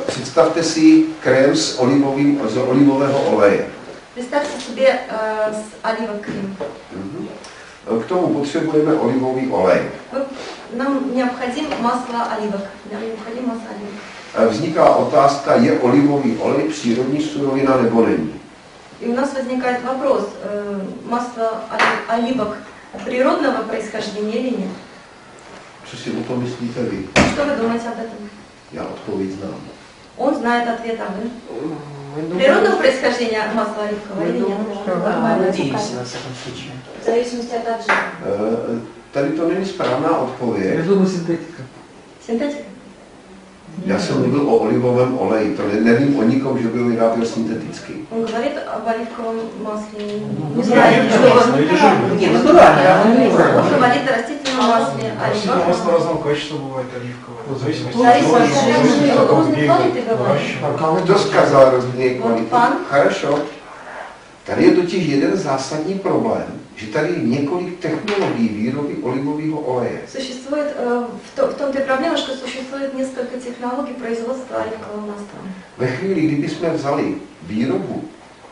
Představte si krém z olivového oleje. Представьте себе с оливок крем. K tomu potřebujeme olivový olej. Нам необходим масло оливок. Vzniká otázka, je olivový olej přírodní surovina nebo není. И у нас возникает вопрос, масло оливок природного происхождения или нет? Co si o tom myslíte vy? Что вы думаете об этом? Já odpověď znám. Он знает ответ, а вы? Природного происхождения масла оливкового или нет? Надеемся, во всяком случае. В зависимости от отжима. Tady to není správná odpověď. Я думаю, синтетика. Синтетика? Já jsem mluvil o olivovém oleji, to nevím o nikom, že by ho vyráběl synteticky. Он говорит об оливковом масле. Не знаю, что Он говорит о растительном масле. Масло разного качества бывает оливковое. В зависимости от разных квалity бывает. Kdo сказал разные квалity? Pan. Хорошо. Tady je totiž jeden zásadní problém, že tady je několik technologií výroby olivového oleje. Существует, в том-то и проблема, что существует несколько технологий производства оливкового масла. Ve chvíli, kdybychom vzali výrobu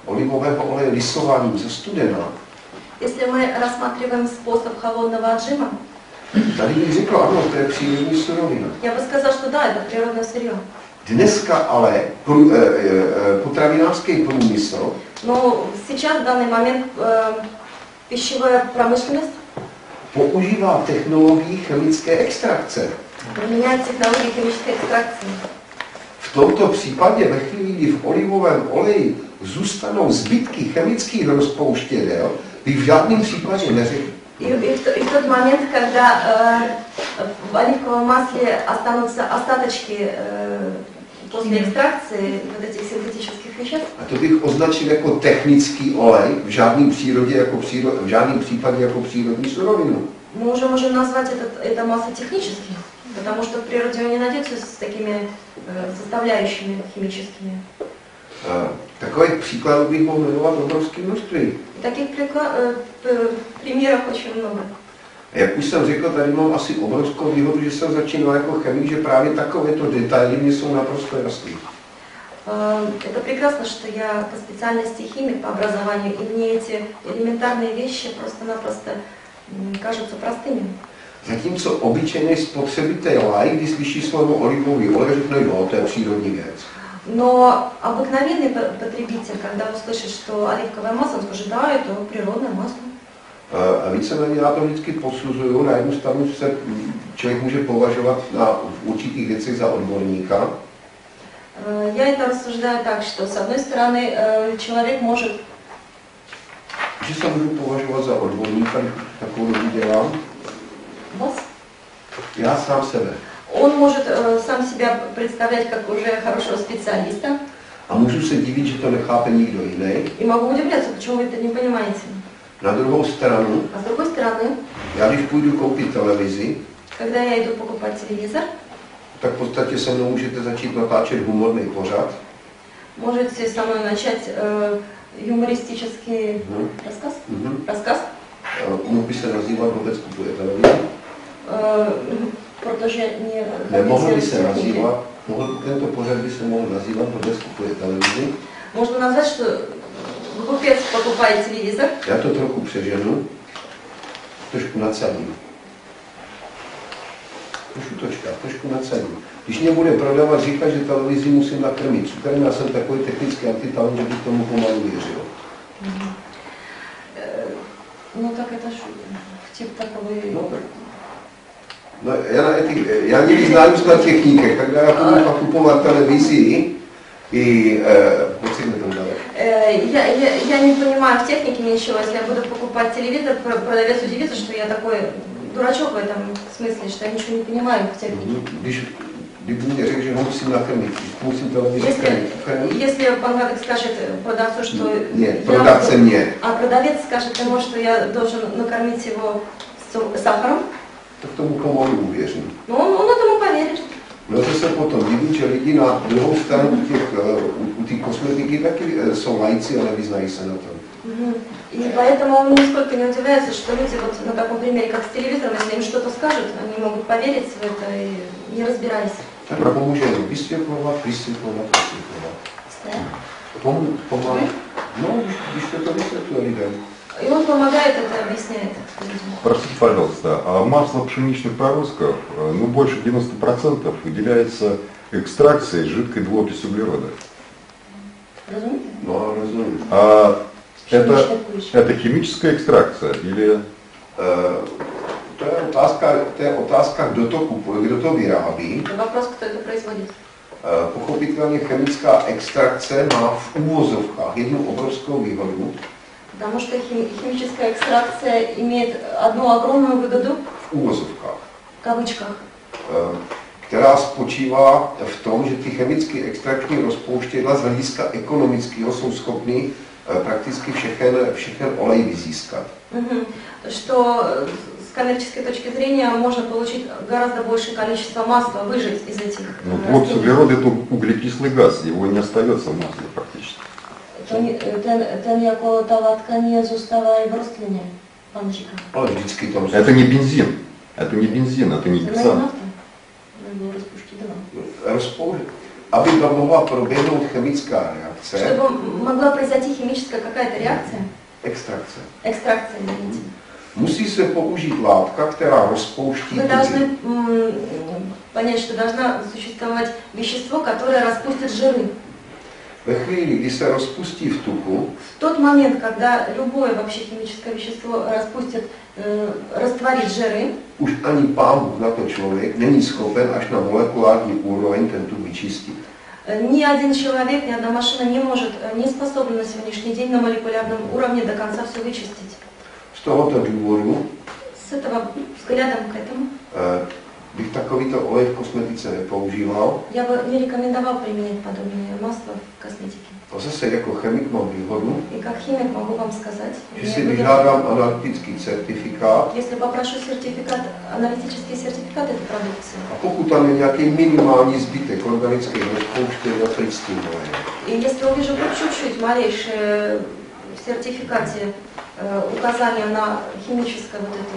olivového oleje lisováním ze studena, Если мы рассматриваем способ холодного отжима, tady bych řekl, ano, to je přírodní surovina. я бы сказал, что да, это природное сырье. Dneska ale potravinářský průmysl Но сейчас, в данный момент, пищевая промышленность používá technologii chemické extrakce. применяет технологии химической экстракции. V tomto případě, ve chvíli, kdy v olivovém oleji zůstanou zbytky chemických rozpouštědel, bych v žádném případě neřekl. И в тот момент, когда в оливковом масле останутся остаточки после экстракции вот этих синтетических веществ. A to bych označil jako technický olej, v žádném případě jako přírodní surovinu. Мы уже можем назвать это масло техническим, потому что в природе он не найдется с такими составляющими химическими. Takových příkladů bych mohl jmenovat obrovské množství. Таких примеров очень много. Jak už jsem řekl, tady mám asi obrovskou výhodu, že jsem začínal jako chemik, že právě takovéto detaily mě jsou naprosto jasné. Это прекрасно, что я по специальности химик по образованию, и мне эти элементарные вещи просто-напросто кажутся простыми. Zatímco obyčejný spotřebitel laik, když slyší slovo olivový olej, řekne, jo, to je přírodní věc. Но обыкновенный потребитель, когда услышит, что оливковое масло, он скажет, да, это природное масло. A víceméně já to vždycky posuzuju, na jednu stranu se člověk může považovat v určitých věcech za odborníka. Я это рассуждаю так, что с одной стороны человек может... Že se můžu považovat za odborníka, když takovou dobu dělám. Вас? Já sám sebe. Он может сам себя представлять как уже хорошего специалиста. A můžu se divit, že to nechápe nikdo jiný. И могу удивляться, почему вы это не понимаете. Na druhou stranu, А с другой стороны, já když půjdu koupit televizi, когда я иду покупать телевизор, tak v podstatě se mnou můžete začít natáčet humorný pořad. Можете со мной начать юмористический рассказ. Расскaz. Mohl by se nazývat Vůbec kupuje televizi. Protože Nemohl by se nazývat, tento pořad by se mohl nazývat Vůbec kupuje televizi. Можно назвать, что глупец покупает телевизор. Já to trochu přeženu, trošku nadsadím. Trošku nadsadím. Když mě bude prodávat, říkat, že televizi musím nakrmit cukrem, já jsem takový technický antitalent, že bych tomu pomalu věřil. No tak это втip takový... No, já někdy znám na technikách, tak já budu pak kupovat televizi и pocit to dále. Я не понимаю в технике ничего, если я буду покупать телевизор, продавец удивится, что я такой дурачок в этом смысле, что я ничего не понимаю в технике. Kdyby mě řekl, že ho musím nakrmit, musím televizi nakrmit. Если продавец скажет продавцу, что... Нет, продавце мне. А продавец скажет ему, что я должен накормить его сахаром, tak tomu pomalu uvěřím. No, on tomu pověří. No to se potom divím, že lidi na druhou stranu u té kosmetiky taky jsou laici a nevyznají se na tom. И поэтому он нисколько не удивляется, что люди вот на таком примере, как с телевизором, если им что-то скажут, они могут поверить в это, и не разбираясь. Tak pomůže jenom vysvětlovat. Pomáhá. No, když to vysvětluje lidem. И он помогает это, объясняет людям. Простите, пожалуйста, а масло пшеничных творожков, ну, больше 90% выделяется экстракцией жидкой двуокись углерода. Разумеете? No, rozumím. А это химическая экстракция или... To je otázka, kdo to vyrábí. Это вопрос, кто это производит. Pochopitelně chemická extrakce má v úvozovkách jednu obrovskou výhodu. Потому что химическая экстракция имеет одну огромную выгоду, v úvozovkách, в кавычках, která spočívá v tom, že ty chemické extrakční rozpouštědla z hlediska ekonomického jsou schopny prakticky všechen olej vyzískat. Что с коммерческой точки зрения можно получить гораздо большее количество масла, выжать из этих Ну, двуокись углерода это углекислый газ, его не остается в масле практически. Ten jako ta látka nie zůstává v rostlině, pan říká. Ale vždycky tam... Это не бензин, это не бензин, это не гексан. Aby mohla proběhnout chemická reakce... Чтобы могла произойти химическая какая-то реакция... Extrakce. Extrakция, извините. Musí se použít látka, která rozpouští... Вы должны понять, что должно существовать вещество, которое распустит жиры. Ve chvíli, kdy se rozpustí v tuku, в тот момент, когда любое вообще химическое вещество растворит жиры, už ani Pán Bůh na to člověk není schopen až na molekulární úroveň ten tuk vyčistit. Ни один человек, ни одна машина не способна на сегодняшний день на молекулярном уровне до конца все вычистить. Z tohoto důvodu с этого взглядом к этому bych takovýto olej v kosmetice nepoužíval. Я бы не рекомендовал применять подобное масло в косметике. A zase jako chemik mám výhodu, И как химик могу вам сказать, že si vyžádám analytický certifikát. если попрошу сертификат, аналитический сертификат этой продукции. A pokud tam je nějaký minimální zbytek organických rozpouštědel, teď s tím olejem. И если увижу хоть чуть-чуть малейшее в сертификате указание на химическое вот это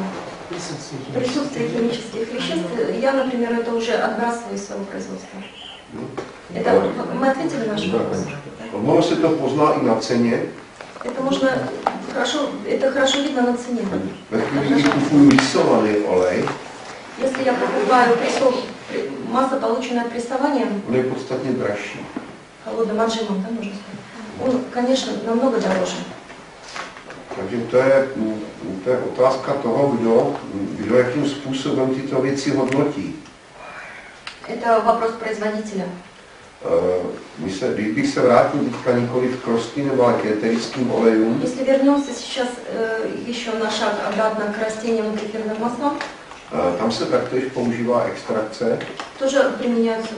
присутствие химических веществ, я, например, это уже отбрасываю из своего производства. Это мы ответили на наш вопрос? Ono se to pozná i na ceně. Это хорошо видно на цене. Ve chvíli, kdy kupuju lisovaný olej, если я покупаю масло, полученное прессованием, on je podstatně dražší. холодным отжимом, да, можно сказать, он, конечно, намного дороже. Takže to je otázka toho, kdo jakým způsobem tyto věci hodnotí. Это вопрос производителя. Když bych se vrátil teďka nikoliv k rostlinným, ale k eterickým olejům, Если вернемся сейчас еще на шаг обратно к растениям и эфирным маслам, tam se taktéž používá extrakce. тоже применяется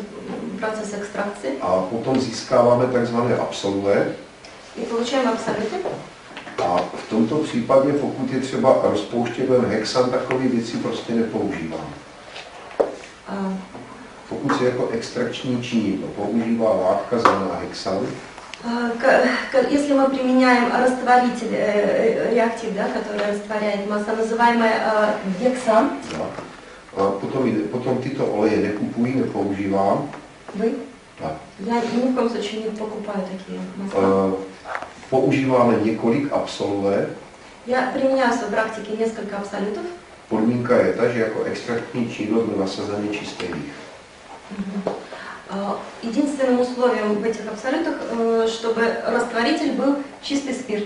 процесс экстракции. A potom získáváme takzvané absolvé. И получаем абсолюты. A v tomto případě, pokud je třeba rozpouštědlen hexan, takové věci prostě nepoužívám. Pokud se jako extrakční činidlo používá látka zvaná hexan, если мы применяем растворитель, реактив, да, который растворяет масло, называемый гексан, potom tyto oleje nekupují, nepoužívám. Вы? Tak. Я ни в коем случае не покупаю такие масла. Používáme několik absolvé. Я применяю в своей практике несколько абсолютов. Podmínka je ta, že jako extraktní činidlo byl nasazený čistý líh. Единственным условием в этих абсолютах, чтобы растворитель был чистый спирт.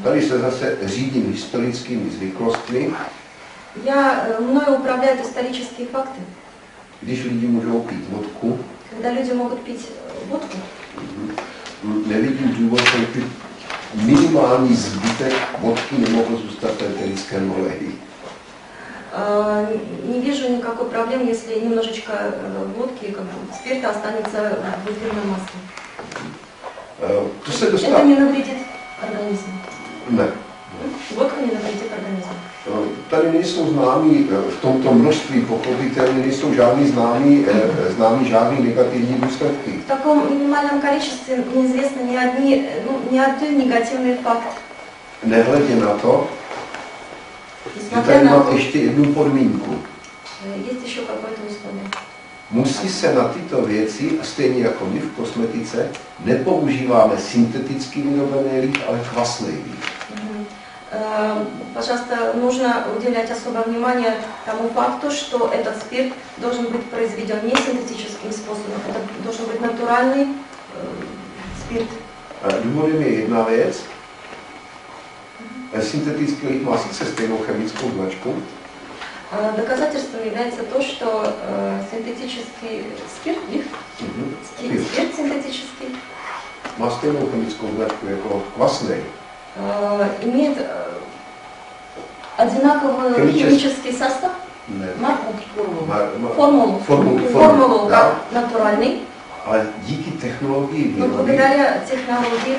Tady se zase řídím historickými zvyklostmi. Мною управляют исторические факты. Když lidi můžou pít vodku, Когда люди могут пить водку, nevidím důvod, že minimální zbytek vodky nemohl zůstat v eterickém oleji. Не вижу никакой проблемы, если немножечко водки, спирта останется в эфирном масле. Это не навредит организму. Ne. Vodka не навредит организму. Tady nejsou známí, v tomto množství pochopitelně nejsou známí žádný negativní důsledky. В таком минимальном количестве неизвестно ни один негативный факт. Nehledě na to, že tady mám ještě jednu podmínku. Есть еще какое-то условие. musí se na tyto věci, stejně jako my v kosmetice, nepoužíváme synteticky vyrobený líh, ale kvasný líh. Пожалуйста, нужно уделять особое внимание тому факту, что этот спирт должен быть произведен не синтетическим способом, это должен быть натуральный спирт. Důvodem je jedna věc. Syntetický líh má sice stejnou chemickou značku. Доказательством является то, что синтетический спирт, спирт синтетический, má stejnou chemickou značku jako kvasný. Имеет одинаковый химический состав, марку, формулу как натуральный. Ale díky technologii Но výroby благодаря технологии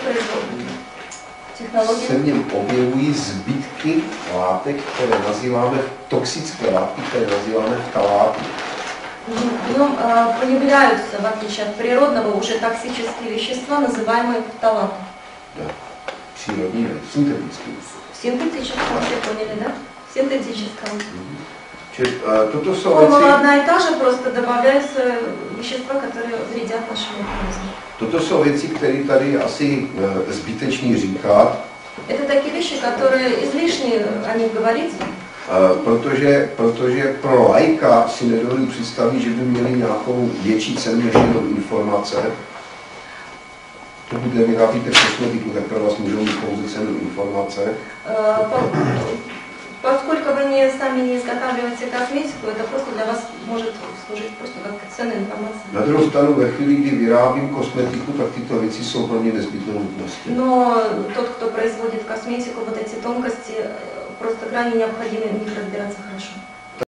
se v něm objevují zbytky látek, které nazýváme toxické látky, které nazýváme ftaláty. В нем появляются, в отличие от природного, уже токсические вещества, называемые фталаты. Да. Přírodní, ne, syntetický. В синтетическом, все поняли, да? В синтетическом. Toto jsou Формула věci, одна и та же, просто добавляются вещества, которые вредят нашему организму. toto jsou věci, které tady je asi zbytečný říkat, Это такие вещи, которые излишне о них говорить, protože pro laika si nedovolí představit, že by měli nějakou větší cenu než jenom informace. Pokud nevyrábíte kosmetiku, tak pro vás můžou mít pouze cenu informace. Поскольку вы сами не изготавливаете косметику, это просто для вас может служить просто как ценная информация. Na druhou stranu, ve chvíli, kdy vyrábím kosmetiku, tak tyto věci jsou pro mě nezbytnou nutností. Но тот, кто производит косметику, вот эти тонкости просто крайне необходимо в них разбираться хорошо.